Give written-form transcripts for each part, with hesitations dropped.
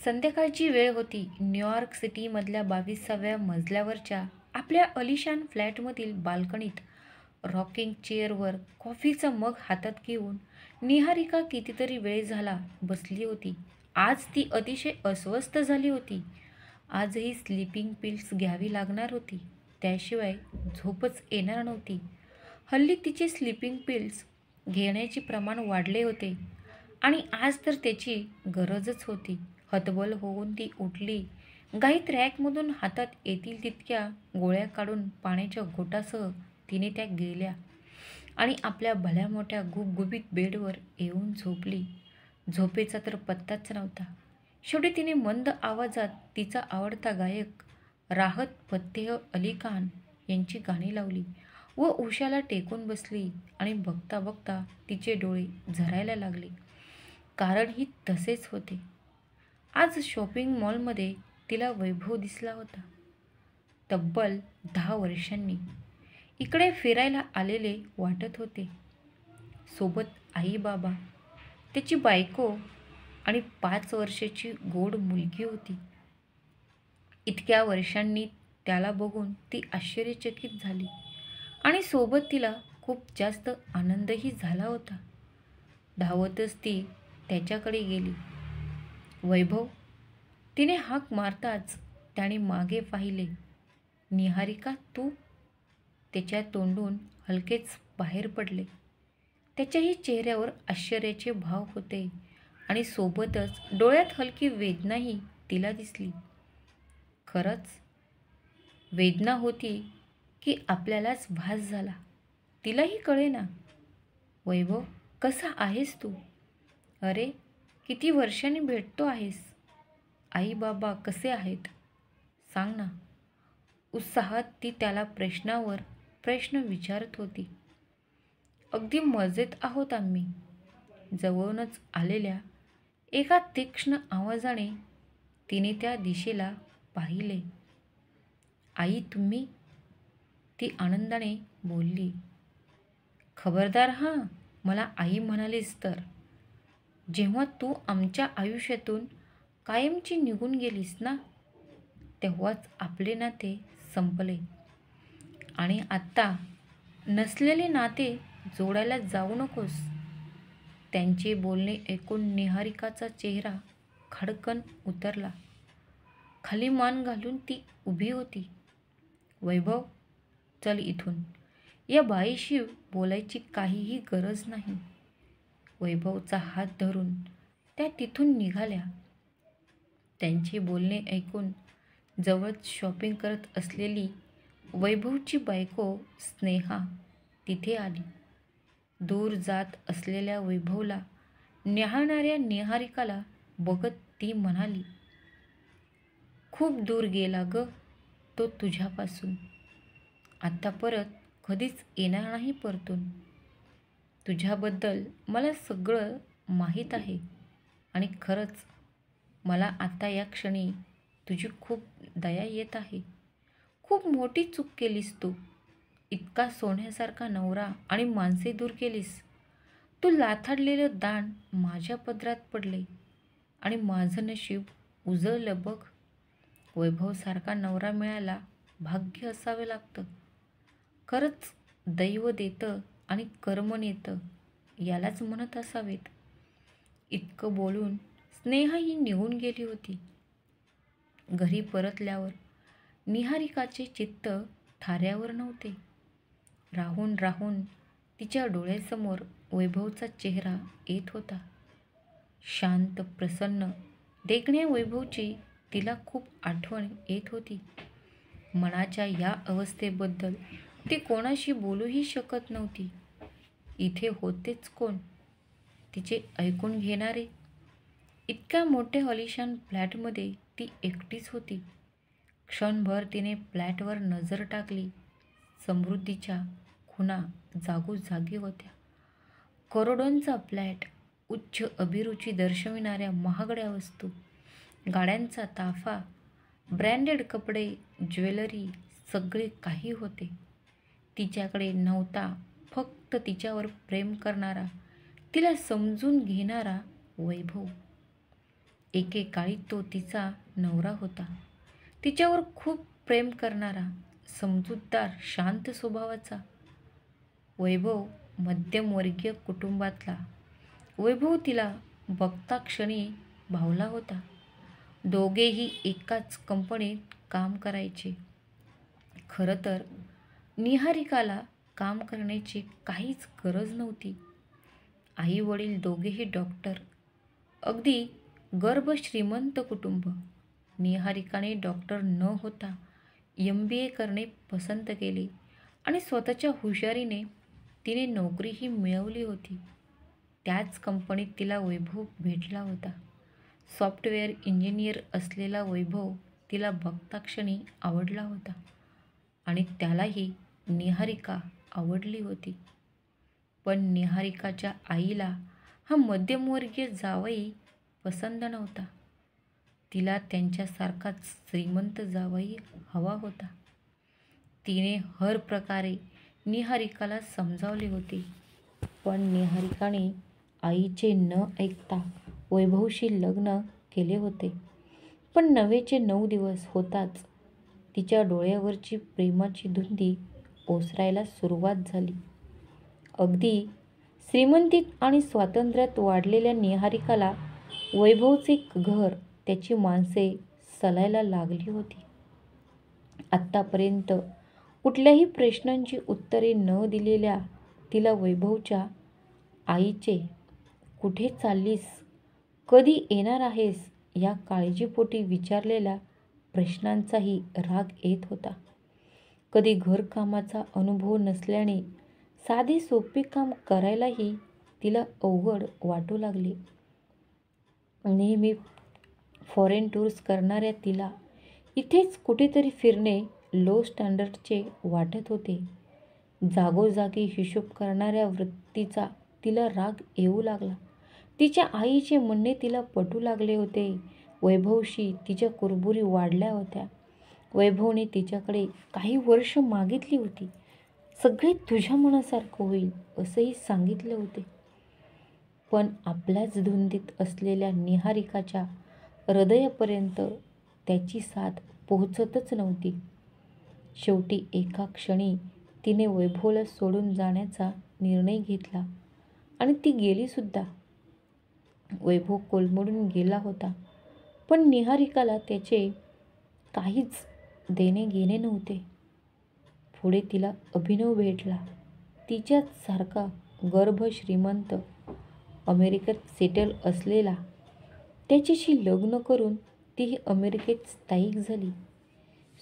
संध्याकाळची वेळ होती. न्यूयॉर्क सिटीमधल्या 22व्या मजल्यावरच्या आपल्या अलिशान फ्लॅटमधील बाल्कनीत रॉकिंग चेअरवर कॉफीचा मग हातात घेऊन निहारिका कितीतरी वेळ झाला बसली होती. आज ती अतिशय अस्वस्थ झाली होती. आजही स्लीपिंग पिल्स घ्यावी लागणार होती. त्याशिवाय झोपच येणार नव्हती. हल्ली तिचे स्लीपिंग पिल्स घेण्याचे प्रमाण वाढले होते आणि आज तर त्याची गरजच होती. हतबल होऊन ती उठली. घाईत रॅकमधून हातात येतील तितक्या गोळ्या काढून पाण्याच्या घोटासह तिने त्या गिळल्या आणि आपल्या भल्या मोठ्या गुबगुबीत बेडवर येऊन झोपली. झोपेचा तर पत्ताच नव्हता. शेवटी तिने मंद आवाजात तिचा आवडता गायक राहत फतेह अली खान यांची गाणी लावली व उशाला टेकून बसली आणि बघता बघता तिचे डोळे झरायला लागले. कारणही तसेच होते. आज शॉपिंग मॉलमध्ये तिला वैभव दिसला होता. तब्बल 10 वर्षांनी इकडे फिरायला आलेले वाटत होते. सोबत आई बाबा, त्याची बायको आणि 5 वर्षाची गोड मुलगी होती. इतक्या वर्षांनी त्याला बघून ती आश्चर्यचकित झाली आणि सोबत तिला खूप जास्त आनंदही झाला होता. धावतच ती त्याच्याकडे गेली. वैभव, तिने हाक मारताच त्याने मागे पाहिले. निहारिका, तू? त्याच्या तोंडून हलकेच बाहेर पडले. त्याच्याही चेहऱ्यावर आश्चर्याचे भाव होते आणि सोबतच डोळ्यात हलकी वेदनाही तिला दिसली. खरंच वेदना होती की आपल्यालाच भास झाला तिलाही कळेना. वैभव, कसा आहेस तू? अरे, किती वर्षांनी भेटतो आहेस. आई बाबा कसे आहेत सांग ना. उत्साहात ती त्याला प्रश्नावर प्रश्न विचारत होती. अगदी मजेत आहोत आम्ही. जवळूनच आलेल्या एका तीक्ष्ण आवाजाने तिने त्या दिशेला पाहिले. आई, तुम्ही? ती आनंदाने बोलली. खबरदार हां, मला आई म्हणालीस तर. जेव्हा तू आमच्या आयुष्यातून कायमची निघून गेलीस ना, तेव्हाच आपले नाते संपले आणि आत्ता नसलेले नाते जोडायला जाऊ नकोस. त्यांचे बोलणे ऐकून निहारिकाचा चेहरा खडकन उतरला. खाली मान घालून ती उभी होती. वैभव, चल इथून. या बाईशी बोलायची काहीही गरज नाही. वैभवचा हात धरून त्या तिथून निघाल्या. त्यांचे बोलणे ऐकून जवळच शॉपिंग करत असलेली वैभवची बायको स्नेहा तिथे आली. दूर जात असलेल्या वैभवला न्याहाळणाऱ्या निहारिकाला बघत ती म्हणाली, खूप दूर गेला ग तो तुझ्यापासून. आता परत कधीच येणार नाही परतून. तुझ्याबद्दल मला सगळं माहीत आहे आणि खरंच मला आता या क्षणी तुझी खूप दया येत आहे. खूप मोठी चूक केलीस तू. इतका सोन्यासारखा नवरा आणि माणसे दूर केलीस. तू लाथाडलेलं दान माझ्या पदरात पडले आणि माझं नशीब उजळलं बघ. वैभवसारखा नवरा मिळायला भाग्य असावे लागतं. खरंच दैव देतं आणि कर्म नेतं यालाच म्हणत असावेत. इतकं बोलून स्नेहा ही निघून गेली होती. घरी परतल्यावर निहारिकाचे चित्त ठाऱ्यावर नव्हते. राहून राहून तिच्या डोळ्यासमोर वैभवचा चेहरा येत होता. शांत, प्रसन्न, देखण्या वैभवची तिला खूप आठवण येत होती. मनाच्या या अवस्थेबद्दल ती कोणाशी बोलूही शकत नव्हती. इथे होतेच कोण? तिचे ऐकून घेणारे? इतक्या मोठ्या आलिशान फ्लॅटमध्ये ती एकटीच होती. क्षणभर तिने फ्लॅटवर नजर टाकली. समृद्धीच्या खुणा जागोजागी होत्या. करोडोंचा फ्लॅट, उच्च अभिरुची दर्शविणाऱ्या महागड्या वस्तू, गाड्यांचा ताफा, ब्रँडेड कपडे, ज्वेलरी, सगळे काही होते. तिच्याकडे नव्हता फक्त तिच्यावर प्रेम करणारा, तिला समजून घेणारा वैभव. एकेकाळी तो तिचा नवरा होता. तिच्यावर खूप प्रेम करणारा, समजूतदार, शांत स्वभावाचा. वैभव मध्यमवर्गीय कुटुंबातला. वैभव तिला बघता क्षणी भावला होता. दोघेही एकाच कंपनीत काम करायचे. खरं तर निहारिकाला काम करण्याची काहीच गरज नव्हती. आई वडील दोघेही डॉक्टर. अगदी गर्भ श्रीमंत कुटुंब. निहारिकाने डॉक्टर न होता MBA करणे पसंत केले आणि स्वतःच्या हुशारीने तिने नोकरीही मिळवली होती. त्याच कंपनीत तिला वैभव भेटला होता. सॉफ्टवेअर इंजिनियर असलेला वैभव तिला बघताक्षणी आवडला होता आणि त्यालाही निहारिका आवडली होती. पण निहारिकाच्या आईला हा मध्यमवर्गीय जावई पसंत नव्हता. तिला त्यांच्यासारखाच श्रीमंत जावई हवा होता. तिने हर प्रकारे निहारिकाला समजावले होते, पण निहारिकाने आईचे न ऐकता वैभवशी लग्न केले होते. पण नवेचे 9 दिवस होताच तिच्या डोळ्यावरची प्रेमाची धुंदी ओसरायला सुरुवात झाली. अगदी श्रीमंतीत आणि स्वातंत्र्यात वाढलेल्या निहारिकाला वैभवचे घर, त्याची माणसे सलायला लागली होती. आत्तापर्यंत कुठल्याही प्रश्नांची उत्तरे न दिलेल्या तिला वैभवच्या आईचे "कुठे चाललीस? कधी येणार आहेस?" या काळजीपोटी विचारलेल्या प्रश्नांचाही राग येत होता. कधी घरकामाचा अनुभव नसल्याने साधे सोपे काम करायलाही तिला अवघड वाटू लागले. नेहमी फॉरेन टूर्स करणाऱ्या तिला इथेच कुठेतरी फिरणे लो स्टँडर्डचे वाटत होते. जागोजागी हिशोब करणाऱ्या वृत्तीचा तिला राग येऊ लागला. तिच्या आईचे म्हणणे तिला पटू लागले होते. वैभवशी तिच्या कुरबुरी वाढल्या होत्या. वैभवने तिच्याकडे काही वर्ष मागितली होती. सगळे तुझ्या मनासारखं होईल असंही सांगितले होते. पण आपल्याच धुंदीत असलेल्या निहारिकाच्या हृदयापर्यंत त्याची साथ पोहोचतच नव्हती. शेवटी एका क्षणी तिने वैभवला सोडून जाण्याचा निर्णय घेतला आणि ती गेलीसुद्धा. वैभव कोलमडून गेला होता, पण निहारिकाला त्याचे काहीच देणे घेणे नव्हते. पुढे तिला अभिनव भेटला. तिच्याच सारखा गर्भ श्रीमंत, अमेरिकेत सेटल असलेला. त्याच्याशी लग्न करून तीही अमेरिकेत स्थायिक झाली.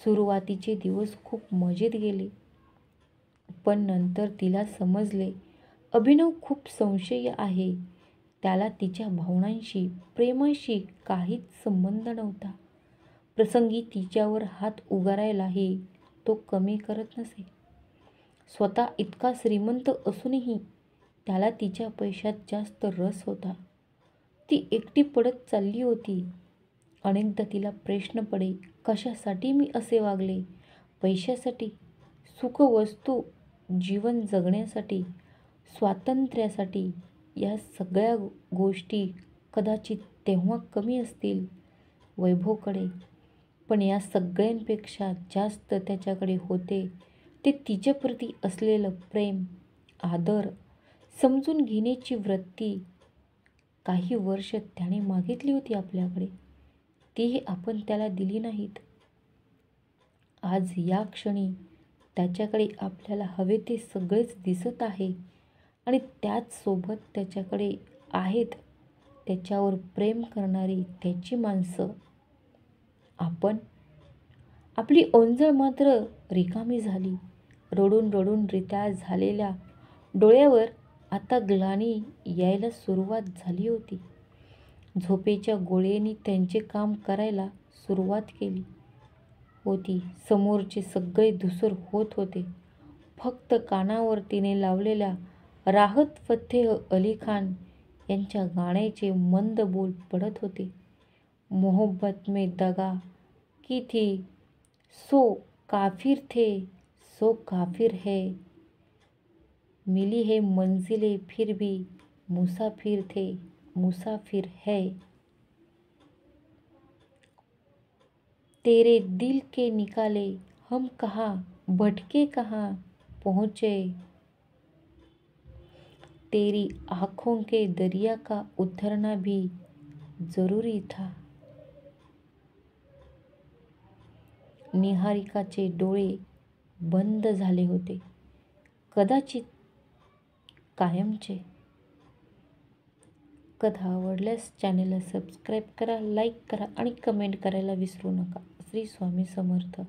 सुरुवातीचे दिवस खूप मजेत गेले, पण नंतर तिला समजले अभिनव खूप संशयी आहे. त्याला तिच्या भावनांशी, प्रेमाशी काहीच संबंध नव्हता. प्रसंगी तिच्यावर हात उगारायलाही तो कमी करत नसे. स्वतः इतका श्रीमंत असूनही त्याला तिच्या पैशात जास्त रस होता. ती एकटी पडत चालली होती. अनेकदा तिला प्रश्न पडे, कशासाठी मी असे वागले? पैशासाठी? सुखवस्तू, जीवन जगण्यासाठी, स्वातंत्र्यासाठी? या सगळ्या गोष्टी कदाचित तेव्हा कमी असतील वैभवकडे, पण या सगळ्यांपेक्षा जास्त त्याच्याकडे होते ते तिच्याप्रती असलेलं प्रेम, आदर, समजून घेण्याची वृत्ती. काही वर्ष त्याने मागितली होती आपल्याकडे, तीही आपण त्याला दिली नाहीत. आज या क्षणी त्याच्याकडे आपल्याला हवे ते सगळेच दिसत आहे आणि त्याचसोबत त्याच्याकडे आहेत त्याच्यावर प्रेम करणारी त्याची माणसं. आपली ओंजळ मात्र रिकामी झाली. रडून रडून रित्या झालेल्या डोळ्यावर आता ग्लानी यायला सुरुवात झाली होती. झोपेच्या गोळ्यांनी त्यांचे काम करायला सुरुवात केली होती. समोरचे सगळे धूसर होत होते. फक्त कानावर तिने लावलेल्या राहत फतेह अली खान यांच्या गाण्याचे मंद बोल पडत होते. मोहब्बत में दगा की थी, सो काफिर थे, सो काफिर है, मिली है मंजिलें फिर भी मुसाफिर थे, मुसाफिर है. तेरे दिल के निकाले हम कहाँ, भटके कहाँ पहुँचे। तेरी आँखों के दरिया का उतरना भी जरूरी था. निहारिकाचे डोळे बंद झाले होते, कदाचित कायमचे. कथा आवडल्यास चॅनेलला सबस्क्राईब करा, लाईक करा आणि कमेंट करायला विसरू नका. श्री स्वामी समर्थ.